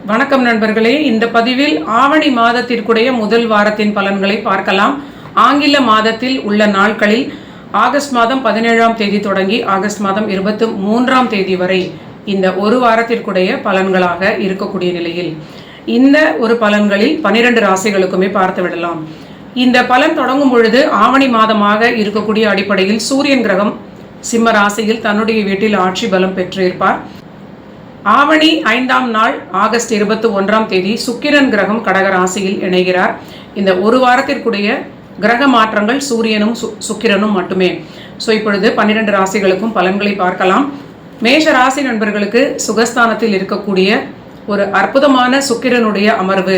வணக்கம் நண்பர்களே. இந்த பதிவில் ஆவணி மாதத்திற்குடைய முதல் வாரத்தின் பலன்களை பார்க்கலாம். ஆங்கில மாதத்தில் உள்ள நாட்களில் ஆகஸ்ட் மாதம் 17ஆம் தேதி தொடங்கி ஆகஸ்ட் மாதம் 23ஆம் தேதி வரை இந்த ஒரு வாரத்திற்குடைய பலன்களாக இருக்கக்கூடிய நிலையில் இந்த ஒரு பலன்களில் 12 ராசிகளுக்குமே பார்த்து விடலாம். இந்த பலன் தொடங்கும் பொழுது ஆவணி மாதமாக இருக்கக்கூடிய அடிப்படையில் சூரியன் கிரகம் சிம்ம ராசியில் தன்னுடைய வீட்டில் ஆட்சி பலம் பெற்றிருப்பார். ஆவணி 5ஆம் நாள் ஆகஸ்ட் 21ஆம் தேதி சுக்கிரன் கிரகம் கடக ராசியில் இணைகிறார். இந்த ஒரு வாரத்திற்குடைய கிரக மாற்றங்கள் சூரியனும் சுக்கிரனும் மட்டுமே. இப்பொழுது 12 ராசிகளுக்கும் பலன்களை பார்க்கலாம். மேஷ ராசி நண்பர்களுக்கு சுகஸ்தானத்தில் இருக்கக்கூடிய ஒரு அற்புதமான சுக்கிரனுடைய அமர்வு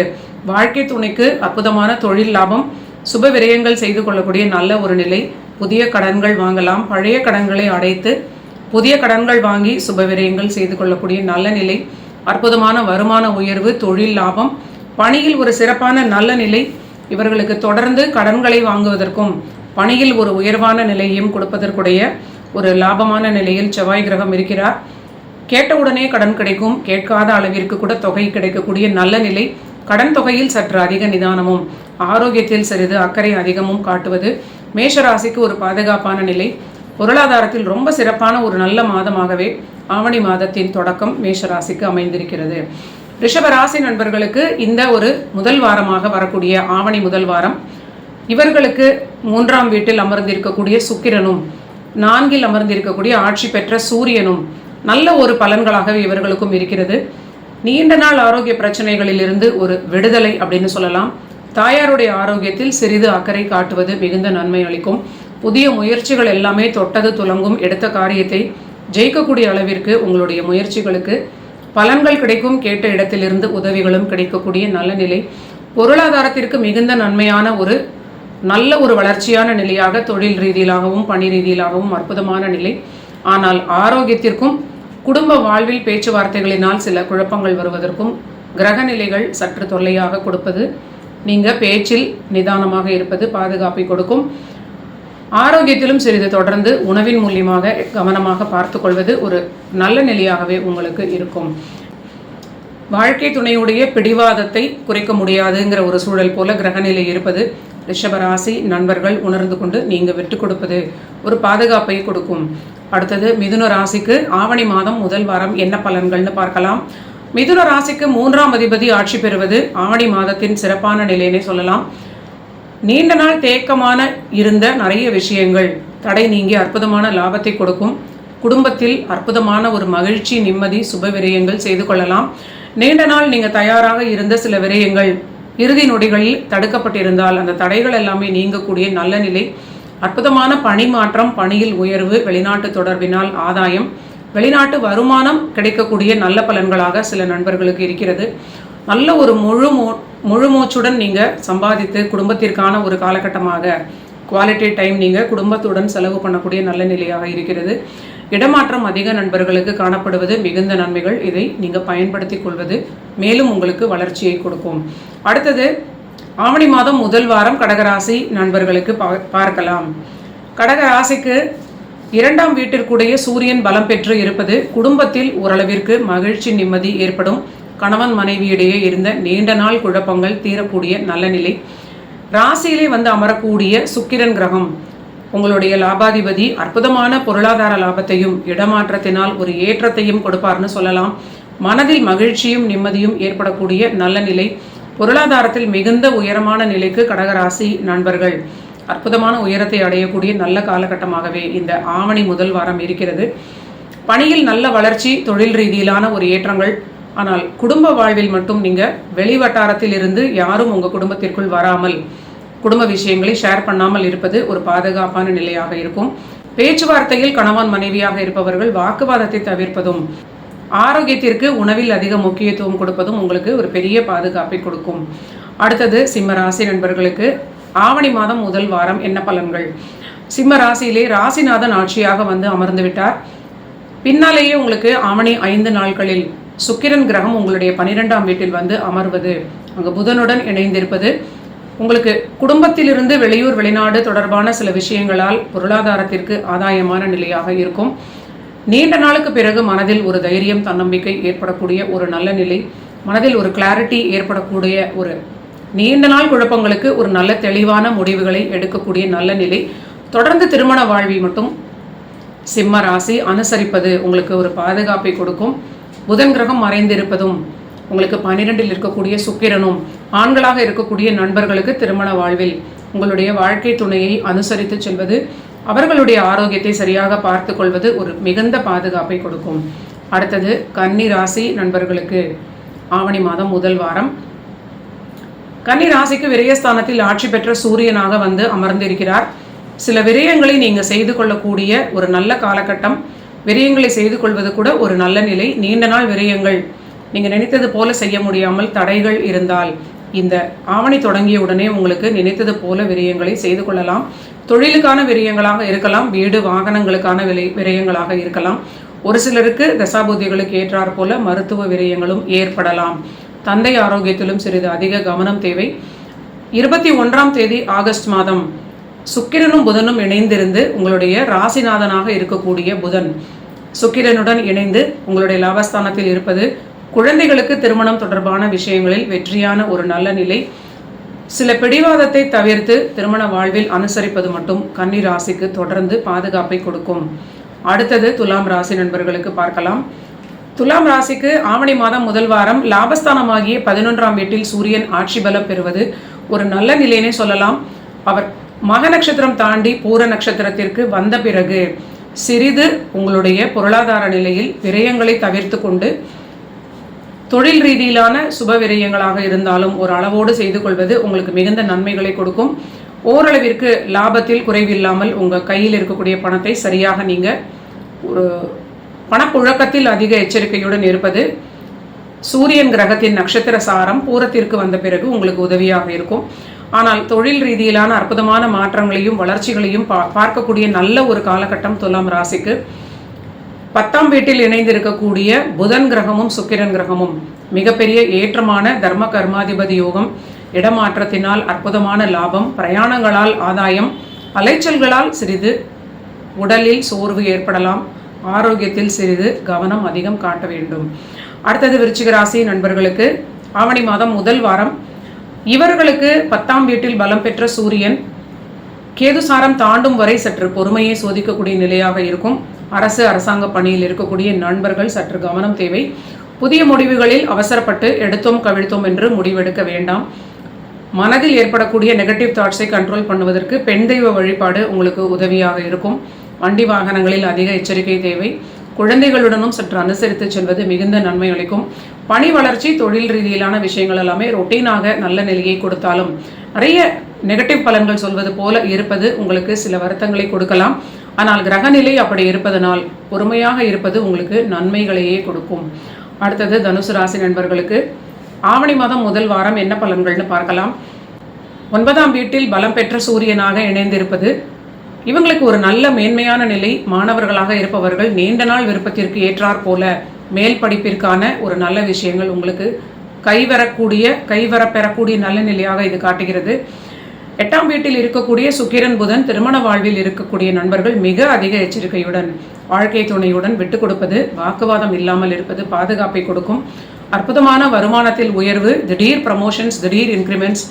வாழ்க்கை துணைக்கு அற்புதமான தொழில் லாபம், சுப விரயங்கள் செய்து கொள்ளக்கூடிய நல்ல ஒரு நிலை, புதிய கடன்கள் வாங்கலாம், பழைய கடன்களை அடைத்து புதிய கடன்கள் வாங்கி சுப விரயங்கள் செய்து கொள்ளக்கூடிய நல்ல நிலை, அற்புதமான வருமான உயர்வு, தொழில் லாபம், பணியில் ஒரு சிறப்பான நல்ல நிலை, இவர்களுக்கு தொடர்ந்து கடன்களை வாங்குவதற்கும் பணியில் ஒரு உயர்வான நிலையையும் கொடுப்பதற்குடைய ஒரு லாபமான நிலையில் செவ்வாய் கிரகம் இருக்கிறார். கேட்டவுடனே கடன் கிடைக்கும், கேட்காத அளவிற்கு கூட தொகை கிடைக்கக்கூடிய நல்ல நிலை, கடன் தொகையில் சற்று அதிக நிதானமும் ஆரோக்கியத்தில் சிறிது அக்கறை அதிகமும் காட்டுவது மேஷராசிக்கு ஒரு பாதுகாப்பான நிலை. பொருளாதாரத்தில் ரொம்ப சிறப்பான ஒரு நல்ல மாதமாகவே ஆவணி மாதத்தின் தொடக்கம் மேஷராசிக்கு அமைந்திருக்கிறது. ரிஷபராசி நண்பர்களுக்கு இந்த ஒரு முதல் வாரமாக வரக்கூடிய ஆவணி முதல் வாரம் இவர்களுக்கு 3ஆம் வீட்டில் அமர்ந்திருக்கக்கூடிய சுக்கிரனும் 4இல் அமர்ந்திருக்கக்கூடிய ஆட்சி பெற்ற சூரியனும் நல்ல ஒரு பலன்களாகவே இவர்களுக்கும் இருக்கிறது. நீண்ட நாள் ஆரோக்கிய பிரச்சனைகளிலிருந்து ஒரு விடுதலை அப்படின்னு சொல்லலாம். தாயாருடைய ஆரோக்கியத்தில் சிறிது அக்கறை காட்டுவது மிகுந்த நன்மை அளிக்கும். புதிய முயற்சிகள் எல்லாமே தொட்டது துலங்கும். எடுத்த காரியத்தை ஜெயிக்கக்கூடிய அளவிற்கு உங்களுடைய முயற்சிகளுக்கு பலன்கள் கிடைக்கும். கேட்ட இடத்திலிருந்து உதவிகளும் கிடைக்கக்கூடிய நல்ல நிலை, பொருளாதாரத்திற்கு மிகுந்த நன்மையான ஒரு நல்ல ஒரு வளர்ச்சியான நிலையாக தொழில் ரீதியிலாகவும் பணி ரீதியிலாகவும் அற்புதமான நிலை. ஆனால் ஆரோக்கியத்திற்கும் குடும்ப வாழ்வில் பேச்சுவார்த்தைகளினால் சில குழப்பங்கள் வருவதற்கும் கிரக நிலைகள் சற்று தொல்லையாக கொடுப்பது. நீங்கள் பேச்சில் நிதானமாக இருப்பது பாதுகாப்பை கொடுக்கும். ஆரோக்கியத்திலும் சிறிது தொடர்ந்து உணவின் மூலியமாக கவனமாக பார்த்து கொள்வது ஒரு நல்ல நிலையாகவே உங்களுக்கு இருக்கும். வாழ்க்கை துணையுடைய பிடிவாதத்தை குறைக்க முடியாதுங்கிற ஒரு சூழல் போல கிரகநிலை இருப்பது ரிஷபராசி நண்பர்கள் உணர்ந்து கொண்டு நீங்கள் விட்டு கொடுப்பது ஒரு பாதுகாப்பை கொடுக்கும். அடுத்தது மிதுன ராசிக்கு ஆவணி மாதம் முதல் வாரம் என்ன பலன்கள்னு பார்க்கலாம். மிதுன ராசிக்கு 3ஆம் அதிபதி ஆட்சி பெறுவது ஆவணி மாதத்தின் சிறப்பான நிலையினை சொல்லலாம். நீண்ட நாள் தேக்கமான இருந்த நிறைய விஷயங்கள் தடை நீங்கி அற்புதமான லாபத்தை கொடுக்கும். குடும்பத்தில் அற்புதமான ஒரு மகிழ்ச்சி, நிம்மதி, சுப விரயங்கள் செய்து கொள்ளலாம். நீண்ட நாள் நீங்கள் தயாராக இருந்த சில விரயங்கள் இறுதி நொடிகளில் தடுக்கப்பட்டிருந்தால் அந்த தடைகள் எல்லாமே நீங்கக்கூடிய நல்ல நிலை, அற்புதமான பணி மாற்றம், பணியில் உயர்வு, வெளிநாட்டு தொடர்பினால் ஆதாயம், வெளிநாட்டு வருமானம் கிடைக்கக்கூடிய நல்ல பலன்களாக சில நண்பர்களுக்கு இருக்கிறது. நல்ல ஒரு முழு மூச்சுடன் நீங்கள் சம்பாதித்து குடும்பத்திற்கான ஒரு காலகட்டமாக குவாலிட்டி டைம் நீங்கள் குடும்பத்துடன் செலவு பண்ணக்கூடிய நல்ல நிலையாக இருக்கிறது. இடமாற்றம் அதிக நண்பர்களுக்கு காணப்படுவது மிகுந்த நன்மைகள். இதை நீங்கள் பயன்படுத்தி கொள்வது மேலும் உங்களுக்கு வளர்ச்சியை கொடுக்கும். அடுத்தது ஆவணி மாதம் முதல் வாரம் கடகராசி நண்பர்களுக்கு பார்க்கலாம். கடகராசிக்கு 2ஆம் வீட்டிற்குடைய சூரியன் பலம் பெற்று இருப்பது குடும்பத்தில் ஓரளவிற்கு மகிழ்ச்சி, நிம்மதி ஏற்படும். கணவன் மனைவியிடையே இருந்த நீண்ட நாள் குழப்பங்கள் தீரக்கூடிய நல்ல நிலை. ராசியிலே வந்து அமரக்கூடிய சுக்கிரன் கிரகம் உங்களுடைய லாபாதிபதி அற்புதமான பொருளாதார லாபத்தையும் இடமாற்றத்தினால் ஒரு ஏற்றத்தையும் கொடுப்பார்னு சொல்லலாம். மனதில் மகிழ்ச்சியும் நிம்மதியும் ஏற்படக்கூடிய நல்ல நிலை, பொருளாதாரத்தில் மிகுந்த உயரமான நிலைக்கு கடகராசி நண்பர்கள் அற்புதமான உயரத்தை அடையக்கூடிய நல்ல காலகட்டமாகவே இந்த ஆவணி முதல் வாரம் இருக்கிறது. பணியில் நல்ல வளர்ச்சி, தொழில் ரீதியிலான ஒரு ஏற்றங்கள். ஆனால் குடும்ப வாழ்வில் மட்டும் நீங்கள் வெளி வட்டாரத்தில் இருந்து யாரும் உங்கள் குடும்பத்திற்குள் வராமல் குடும்ப விஷயங்களை ஷேர் பண்ணாமல் இருப்பது ஒரு பாதுகாப்பான நிலையாக இருக்கும். பேச்சுவார்த்தையில் கணவன் மனைவியாக இருப்பவர்கள் வாக்குவாதத்தை தவிர்ப்பதும் ஆரோக்கியத்திற்கு உணவில் அதிக முக்கியத்துவம் கொடுப்பதும் உங்களுக்கு ஒரு பெரிய பாதுகாப்பை கொடுக்கும். அடுத்தது சிம்ம ராசி நண்பர்களுக்கு ஆவணி மாதம் முதல் வாரம் என்ன பலன்கள். சிம்ம ராசியிலே ராசிநாதன் ஆட்சியாக வந்து அமர்ந்து விட்டார். பின்னாலேயே உங்களுக்கு ஆவணி 5 நாட்களில் சுக்கிரன் கிரகம் உங்களுடைய 12ஆம் வீட்டில் வந்து அமர்வது, அங்கு புதனுடன் இணைந்திருப்பது உங்களுக்கு குடும்பத்திலிருந்து வெளியூர் வெளிநாடு தொடர்பான சில விஷயங்களால் பொருளாதாரத்திற்கு ஆதாயமான நிலையாக இருக்கும். நீண்ட நாளுக்கு பிறகு மனதில் ஒரு தைரியம், தன்னம்பிக்கை ஏற்படக்கூடிய ஒரு நல்ல நிலை, மனதில் ஒரு கிளாரிட்டி ஏற்படக்கூடிய, ஒரு நீண்ட நாள் குழப்பங்களுக்கு ஒரு நல்ல தெளிவான முடிவுகளை எடுக்கக்கூடிய நல்ல நிலை. தொடர்ந்து திருமண வாழ்வில் மட்டும் சிம்ம ராசி அனுசரிப்பது உங்களுக்கு ஒரு பாதுகாப்பை கொடுக்கும். புதன் கிரகம் மறைந்திருப்பதும் உங்களுக்கு 12இல் இருக்கக்கூடிய சுக்கிரனும் ஆண்களாக இருக்கக்கூடிய நண்பர்களுக்கு திருமண வாழ்வில் உங்களுடைய வாழ்க்கை துணையை அனுசரித்து செல்வது, அவர்களுடைய ஆரோக்கியத்தை சரியாக பார்த்து கொள்வது ஒரு மிகுந்த பாதுகாப்பை கொடுக்கும். அடுத்தது கன்னி ராசி நண்பர்களுக்கு ஆவணி மாதம் முதல் வாரம். கன்னி ராசிக்கு விரயஸ்தானத்தில் ஆட்சி பெற்ற சூரியனாக வந்து அமர்ந்திருக்கிறார். சில விரயங்களை நீங்கள் செய்து கொள்ளக்கூடிய ஒரு நல்ல காலகட்டம். விரயங்களை செய்து கொள்வது கூட ஒரு நல்ல நிலை. நீண்ட நாள் விரயங்கள் நீங்கள் நினைத்தது போல செய்ய முடியாமல் தடைகள் இருந்தால் இந்த ஆவணி தொடங்கிய உடனே உங்களுக்கு நினைத்தது போல விரயங்களை செய்து கொள்ளலாம். தொழிலுக்கான விரயங்களாக இருக்கலாம், வீடு வாகனங்களுக்கான விரயங்களாக இருக்கலாம். ஒரு சிலருக்கு தசாபுத்திகளுக்கு ஏற்றாற் போல மருத்துவ விரயங்களும் ஏற்படலாம். தந்தை ஆரோக்கியத்திலும் சிறிது அதிக கவனம் தேவை. 21ஆம் தேதி ஆகஸ்ட் மாதம் சுக்கிரனும் புதனும் இணைந்திருந்து உங்களுடைய ராசிநாதனாக இருக்கக்கூடிய புதன் சுக்கிரனுடன் இணைந்து உங்களுடைய லாபஸ்தானத்தில் இருப்பது குழந்தைகளுக்கு திருமணம் தொடர்பான விஷயங்களில் வெற்றியான ஒரு நல்ல நிலை. சில பிடிவாதத்தை தவிர்த்து திருமண வாழ்வில் அனுசரிப்பது மட்டும் கன்னி ராசிக்கு தொடர்ந்து பாதுகாப்பை கொடுக்கும். அடுத்தது துலாம் ராசி நண்பர்களுக்கு பார்க்கலாம். துலாம் ராசிக்கு ஆவணி மாதம் முதல் வாரம் லாபஸ்தானமாகிய 11ஆம் வீட்டில் சூரியன் ஆட்சி பலம் பெறுவது ஒரு நல்ல நிலையினை சொல்லலாம். அவர் மக நட்சத்திரம் தாண்டி பூர நட்சத்திரத்திற்கு வந்த பிறகு சிறிது உங்களுடைய பொருளாதார நிலையில் விரயங்களை தவிர்த்து கொண்டு தொழில் ரீதியிலான சுப விரயங்களாக இருந்தாலும் ஒரு அளவோடு செய்து கொள்வது உங்களுக்கு மிகுந்த நன்மைகளை கொடுக்கும். ஓரளவிற்கு லாபத்தில் குறைவில்லாமல் உங்கள் கையில் இருக்கக்கூடிய பணத்தை சரியாக நீங்கள் ஒரு பணப்புழக்கத்தில் அதிக எச்சரிக்கையுடன் இருப்பது சூரியன் கிரகத்தின் நட்சத்திர சாரம் பூரத்திற்கு வந்த பிறகு உங்களுக்கு உதவியாக இருக்கும். ஆனால் தொழில் ரீதியிலான அற்புதமான மாற்றங்களையும் வளர்ச்சிகளையும் பார்க்கக்கூடிய நல்ல ஒரு காலகட்டம் துலாம் ராசிக்கு. 10ஆம் வீட்டில் இணைந்திருக்கக்கூடிய புதன் கிரகமும் சுக்கிரன் கிரகமும் மிகப்பெரிய ஏற்றமான தர்ம கர்மாதிபதி யோகம். இடமாற்றத்தினால் அற்புதமான லாபம், பிரயாணங்களால் ஆதாயம், அலைச்சல்களால் சிறிது உடலில் சோர்வு ஏற்படலாம். ஆரோக்கியத்தில் சிறிது கவனம் அதிகம் காட்ட வேண்டும். அடுத்தது விருச்சிக ராசி நண்பர்களுக்கு ஆவணி மாதம் முதல் வாரம். இவர்களுக்கு 10ஆம் வீட்டில் பலம் பெற்ற சூரியன் கேதுசாரம் தாண்டும் வரை சற்று பொறுமையை சோதிக்கக்கூடிய நிலையாக இருக்கும். அரசு அரசாங்க பணியில் இருக்கக்கூடிய நண்பர்கள் சற்று கவனம் தேவை. புதிய முடிவுகளில் அவசரப்பட்டு எடுத்தோம் கவிழ்த்தோம் என்று முடிவெடுக்க வேண்டாம். மனதில் ஏற்படக்கூடிய நெகட்டிவ் தாட்ஸை கண்ட்ரோல் பண்ணுவதற்கு பெண் தெய்வ வழிபாடு உங்களுக்கு உதவியாக இருக்கும். வண்டி வாகனங்களில் அதிக எச்சரிக்கை தேவை. குழந்தைகளுடனும் சற்று அனுசரித்து செல்வது மிகுந்த நன்மை அளிக்கும். பணி வளர்ச்சி, தொழில் ரீதியிலான விஷயங்கள் எல்லாமே ரொட்டீனாக நல்ல நிலையை கொடுத்தாலும் நிறைய நெகட்டிவ் பலன்கள் சொல்வது போல இருப்பது உங்களுக்கு சில வருத்தங்களை கொடுக்கலாம். ஆனால் கிரகநிலை அப்படி இருப்பதனால் பொறுமையாக இருப்பது உங்களுக்கு நன்மைகளையே கொடுக்கும். அடுத்தது தனுசு ராசி நண்பர்களுக்கு ஆவணி மாதம் முதல் வாரம் என்ன பலன்கள்னு பார்க்கலாம். 9ஆம் வீட்டில் பலம் பெற்ற சூரியனாக இணைந்திருப்பது இவங்களுக்கு ஒரு நல்ல மேன்மையான நிலை. மாணவர்களாக இருப்பவர்கள் நீண்ட நாள் விருப்பத்திற்கு ஏற்றாற் போல மேல் படிப்பிற்கான ஒரு நல்ல விஷயங்கள் உங்களுக்கு கைவரப்பெறக்கூடிய நல்ல நிலையாக இது காட்டுகிறது. 8ஆம் வீட்டில் இருக்கக்கூடிய சுக்கிரன் புதன் திருமண வாழ்வில் இருக்கக்கூடிய நண்பர்கள் மிக அதிக எச்சரிக்கையுடன் வாழ்க்கை துணையுடன் விட்டு கொடுப்பது, வாக்குவாதம் இல்லாமல் இருப்பது பாதுகாப்பை கொடுக்கும். அற்புதமான வருமானத்தில் உயர்வு, திடீர் ப்ரமோஷன்ஸ், திடீர் இன்க்ரிமெண்ட்ஸ்,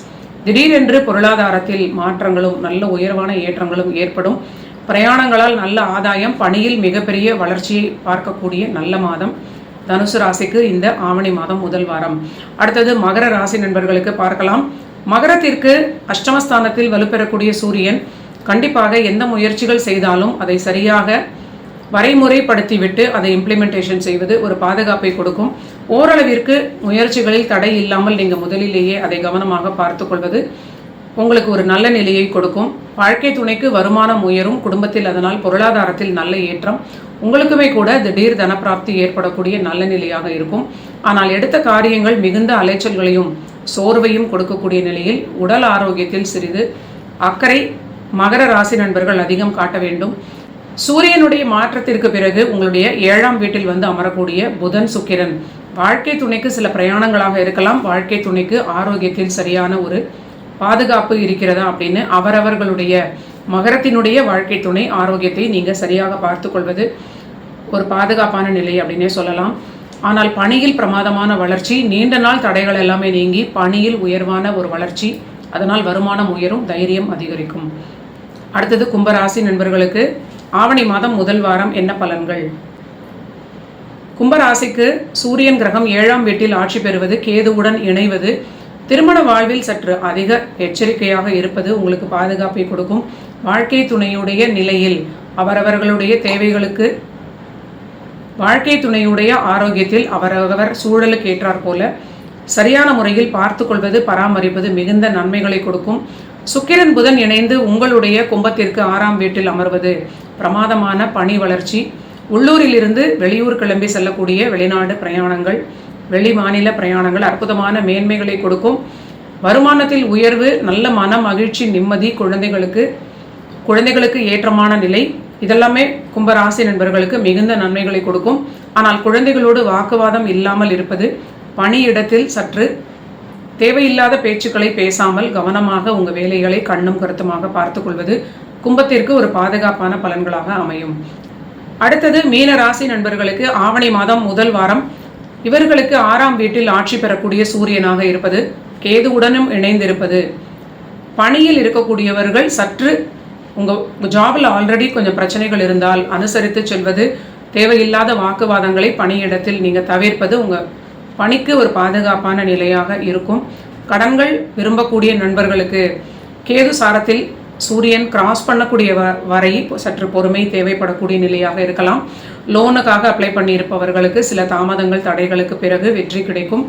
திடீரென்று பொருளாதாரத்தில் மாற்றங்களும் நல்ல உயர்வான ஏற்றங்களும் ஏற்படும். பிரயாணங்களால் நல்ல ஆதாயம், பணியில் மிகப்பெரிய வளர்ச்சியை பார்க்கக்கூடிய நல்ல மாதம் தனுசு ராசிக்கு இந்த ஆவணி மாதம் முதல் வாரம். அடுத்தது மகர ராசி நண்பர்களுக்கு பார்க்கலாம். மகரத்திற்கு அஷ்டமஸ்தானத்தில் வலுப்பெறக்கூடிய சூரியன் கண்டிப்பாக எந்த முயற்சிகள் செய்தாலும் அதை சரியாக வரைமுறைப்படுத்திவிட்டு அதை இம்ப்ளிமெண்டேஷன் செய்வது ஒரு பாதுகாப்பை கொடுக்கும். ஓரளவிற்கு முயற்சிகளில் தடை இல்லாமல் நீங்கள் முதலிலேயே அதை கவனமாக பார்த்து கொள்வது உங்களுக்கு ஒரு நல்ல நிலையை கொடுக்கும். வாழ்க்கை துணைக்கு வருமானம் உயரும். குடும்பத்தில் அதனால் பொருளாதாரத்தில் நல்ல ஏற்றம். உங்களுக்குமே கூட திடீர் தனப்பிராப்தி ஏற்படக்கூடிய நல்ல நிலையாக இருக்கும். ஆனால் எடுத்த காரியங்கள் மிகுந்த அலைச்சல்களையும் சோர்வையும் கொடுக்கக்கூடிய நிலையில் உடல் ஆரோக்கியத்தில் சிறிது அக்கறை மகர ராசி நண்பர்கள் அதிகம் காட்ட வேண்டும். சூரியனுடைய மாற்றத்திற்கு பிறகு உங்களுடைய 7ஆம் வீட்டில் வந்து அமரக்கூடிய புதன் சுக்கிரன் வாழ்க்கை துணைக்கு சில பிரயாணங்களாக இருக்கலாம். வாழ்க்கை துணைக்கு ஆரோக்கியத்தில் சரியான ஒரு பாதுகாப்பு இருக்கிறதா அப்படின்னு அவரவர்களுடைய மகரத்தினுடைய வாழ்க்கை துணை ஆரோக்கியத்தை நீங்கள் சரியாக பார்த்து கொள்வது ஒரு பாதுகாப்பான நிலை அப்படின்னே சொல்லலாம். ஆனால் பணியில் பிரமாதமான வளர்ச்சி, நீண்ட நாள் தடைகள் எல்லாமே நீங்கி பணியில் உயர்வான ஒரு வளர்ச்சி, அதனால் வருமானம் உயரும், தைரியம் அதிகரிக்கும். அடுத்தது கும்பராசி நண்பர்களுக்கு ஆவணி மாதம் முதல் வாரம் என்ன பலன்கள்? கும்பராசிக்கு சூரியன் கிரகம் 7ஆம் வீட்டில் ஆட்சி பெறுவது, கேதுவுடன் இணைவது, திருமண வாழ்வில் சற்று அதிக எச்சரிக்கையாக இருப்பது உங்களுக்கு பாதுகாப்பை கொடுக்கும். வாழ்க்கை துணையுடைய நிலையில் அவரவர்களுடைய தேவைகளுக்கு, வாழ்க்கை துணையுடைய ஆரோக்கியத்தில் அவரவர் சூழலுக்கு ஏற்றாற் போல சரியான முறையில் பார்த்து கொள்வது, பராமரிப்பது மிகுந்த நன்மைகளை கொடுக்கும். சுக்கிரன் புதன் இணைந்து உங்களுடைய கும்பத்திற்கு 6ஆம் வீட்டில் அமர்வது பிரமாதமான பணி வளர்ச்சி, உள்ளூரில் இருந்து வெளியூர் கிளம்பி செல்லக்கூடிய வெளிநாடு பிரயாணங்கள், வெளி மாநில பிரயாணங்கள் அற்புதமான மேன்மைகளை கொடுக்கும். வருமானத்தில் உயர்வு, நல்ல மன மகிழ்ச்சி, நிம்மதி, குழந்தைகளுக்கு ஏற்றமான நிலை, இதெல்லாமே கும்பராசி நண்பர்களுக்கு மிகுந்த நன்மைகளை கொடுக்கும். ஆனால் குழந்தைகளோடு வாக்குவாதம் இல்லாமல் இருப்பது, பணியிடத்தில் சற்று தேவையில்லாத பேச்சுக்களை பேசாமல் கவனமாக உங்கள் வேலைகளை கண்ணும் கருத்துமாக பார்த்து கொள்வது கும்பத்திற்கு ஒரு பாதுகாப்பான பலன்களாக அமையும். அடுத்தது மீன ராசி நண்பர்களுக்கு ஆவணி மாதம் முதல் வாரம் இவர்களுக்கு 6ஆம் வீட்டில் ஆட்சி பெறக்கூடிய சூரியனாக இருப்பது, கேதுவுடனும் இணைந்திருப்பது, பணியில் இருக்கக்கூடியவர்கள் சற்று உங்கள் ஜாபில் ஆல்ரெடி கொஞ்சம் பிரச்சனைகள் இருந்தால் அனுசரித்து செல்வது, தேவையில்லாத வாக்குவாதங்களை பணியிடத்தில் நீங்கள் தவிர்ப்பது உங்கள் பணிக்கு ஒரு பாதுகாப்பான நிலையாக இருக்கும். கடன்கள் விரும்பக்கூடிய நண்பர்களுக்கு கேது சாரத்தில் சூரியன் கிராஸ் பண்ணக்கூடிய வரை சற்று பொறுமை தேவைப்படக்கூடிய நிலையாக இருக்கலாம். லோனுக்காக அப்ளை பண்ணியிருப்பவர்களுக்கு சில தாமதங்கள், தடைகளுக்கு பிறகு வெற்றி கிடைக்கும்.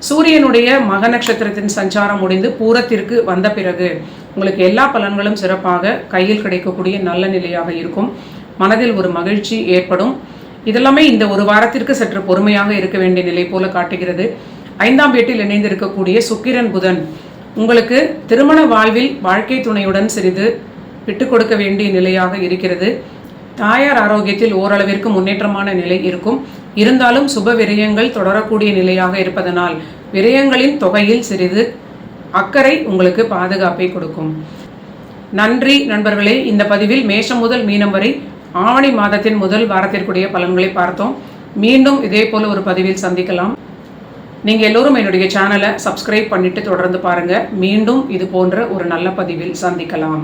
சூரியனுடைய மக நட்சத்திரத்தின் சஞ்சாரம் முடிந்து பூரத்திற்கு வந்த பிறகு உங்களுக்கு எல்லா பலன்களும் சிறப்பாக கையில் கிடைக்கக்கூடிய நல்ல நிலையாக இருக்கும். மனதில் ஒரு மகிழ்ச்சி ஏற்படும். இதெல்லாமே இந்த ஒரு வாரத்திற்கு சற்று பொறுமையாக இருக்க வேண்டிய நிலை போல காட்டுகிறது. 5ஆம் வீட்டில் இணைந்திருக்கக்கூடிய சுக்கிரன் புதன் உங்களுக்கு திருமண வாழ்வில் வாழ்க்கை துணையுடன் சிறிது விட்டு கொடுக்க வேண்டிய நிலையாக இருக்கிறது. தாயார் ஆரோக்கியத்தில் ஓரளவிற்கு முன்னேற்றமான நிலை இருக்கும். இருந்தாலும் சுப விரயங்கள் தொடரக்கூடிய நிலையாக இருப்பதனால் விரயங்களின் தொகையில் சிறிது அக்கறை உங்களுக்கு பாதுகாப்பை கொடுக்கும். நன்றி நண்பர்களே. இந்த பதிவில் மேஷம் முதல் மீனம் வரை ஆவணி மாதத்தின் முதல் வாரத்திற்குரிய பலன்களை பார்த்தோம். மீண்டும் இதே போல ஒரு பதிவில் சந்திக்கலாம். நீங்கள் எல்லோரும் என்னுடைய சேனலை சப்ஸ்கிரைப் பண்ணிட்டு தொடர்ந்து பாருங்கள். மீண்டும் இது போன்ற ஒரு நல்ல பதிவில் சந்திக்கலாம்.